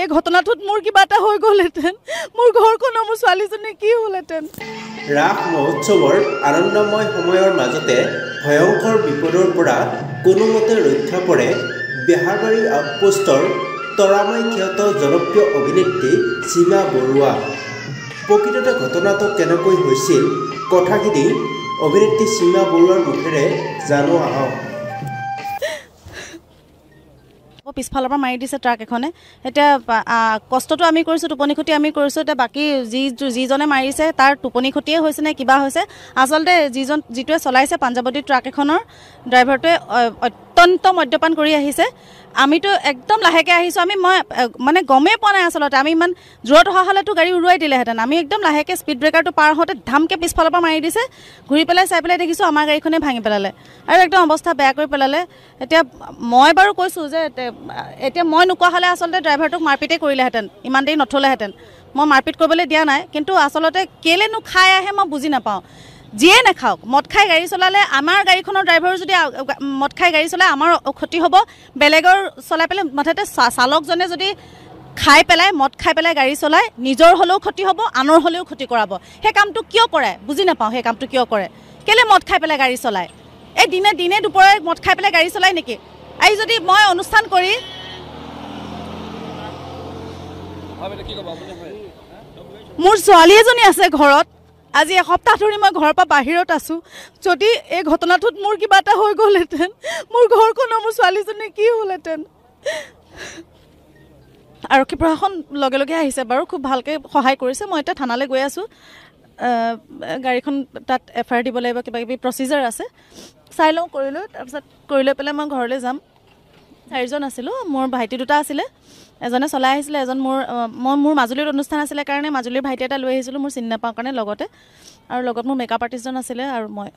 এই ঘটনাটোত মোৰ কিবা এটা হৈ গ'লহেঁতেন, মোৰ ঘৰখনৰ মোৰ ছোৱালীজনী কি হ'লহেঁতেন। ৰাস মহোৎসৱৰ আনন্দময় সময়ৰ মাজতে ভয়ংকৰ বিপদৰ পৰা কোনোমতে ৰক্ষা পৰে বেহাৰবাৰী আউটপোষ্টৰ তৰামাই খ্যাত জনপ্ৰিয় অভিনেত্ৰী সীমা বৰুৱা। প্ৰকৃততে ঘটনাটো কেনেকৈ হৈছিল কথাখিনি অভিনেত্ৰী সীমা বৰুৱাৰ মুখেৰে জানো আহক। পিছফালৰ পৰা মাৰি দিছে ট্ৰাক এখনে। এতিয়া কষ্টটো আমি কৰিছোঁ, টোপনি ক্ষতি আমি কৰিছোঁ। এতিয়া বাকী যিজনে মাৰিছে তাৰ টোপনি ক্ষতিয়ে হৈছে নে কিবা হৈছে। আচলতে যিটোৱে চলাইছে পাঞ্জাৱতী ট্ৰাক এখনৰ ড্ৰাইভাৰটোৱে অত্যন্ত মদ্যপান কৰি আহিছে। আমিতো একদম লাহেকৈ আহিছোঁ, মই মানে গমেই পোৱা নাই আচলতে। আমি ইমান জোৰত অহা হ'লেতো গাড়ী উৰুৱাই দিলেহেঁতেন। আমি একদম লাহেকৈ স্পীড ব্ৰেকাৰটো পাৰ হওঁতে ধামকৈ পিছফালৰ পৰা মাৰি দিছে। ঘূৰি পেলাই চাই পেলাই দেখিছোঁ আমাৰ গাড়ীখনে ভাঙি পেলালে আৰু একদম অৱস্থা বেয়া কৰি পেলালে। এতিয়া মই বাৰু কৈছোঁ যে এতিয়া মই নোকোৱা হ'লে আচলতে ড্ৰাইভাৰটোক মাৰপিটেই কৰিলেহেঁতেন, ইমান দেৰি নথ'লেহেঁতেন। মই মাৰপিট কৰিবলৈ দিয়া নাই, কিন্তু আচলতে কেলেনো খাই আহে মই বুজি নাপাওঁ। যিয়ে নাখাওক, মদ খাই গাড়ী চলালে, আমাৰ গাড়ীখনৰ ড্ৰাইভাৰ যদি মদ খাই গাড়ী চলায় আমাৰ ক্ষতি হ'ব। বেলেগৰ চলাই পেলাই মুঠতে চালকজনে যদি খাই পেলাই মদ খাই পেলাই গাড়ী চলায়, নিজৰ হ'লেও ক্ষতি হ'ব, আনৰ হ'লেও ক্ষতি কৰাব। সেই কামটো কিয় কৰে বুজি নাপাওঁ। সেই কামটো কিয় কৰে, কেলৈ মদ খাই পেলাই গাড়ী চলায়? এই দিনে দুপৰে মদ খাই পেলাই গাড়ী চলায় নেকি? এই যদি মই অনুষ্ঠান কৰি মোৰ ছোৱালী এজনী আছে ঘৰত, আজি এসপ্তাহ ধৰি মই ঘৰৰ পৰা বাহিৰত আছোঁ। যদি এই ঘটনাটোত মোৰ কিবা এটা হৈ গ'লহেঁতেন, মোৰ ঘৰখনৰ মোৰ ছোৱালীজনী কি হ'লহেঁতেন। আৰক্ষী প্ৰশাসন লগে লগে আহিছে বাৰু, খুব ভালকৈ সহায় কৰিছে। মই এতিয়া থানালৈ গৈ আছোঁ। গাড়ীখন তাত FIR দিব লাগিব, কিবা কিবি প্ৰচিজাৰ আছে, চাই লওঁ কৰি লৈ। তাৰপিছত কৰি লৈ পেলাই মই ঘৰলৈ যাম। 4জন আছিলোঁ, মোৰ ভাইটি 2টা আছিলে। এজনে চলাই আহিছিলে, এজন মোৰ মাজুলীত অনুষ্ঠান আছিলে কাৰণে মাজুলীৰ ভাইটি এটা লৈ আহিছিলোঁ, মোৰ চিনি নাপাওঁ কাৰণে লগতে। আৰু লগত মোৰ মেকআপ আৰ্টিষ্টজন আছিলে আৰু মই।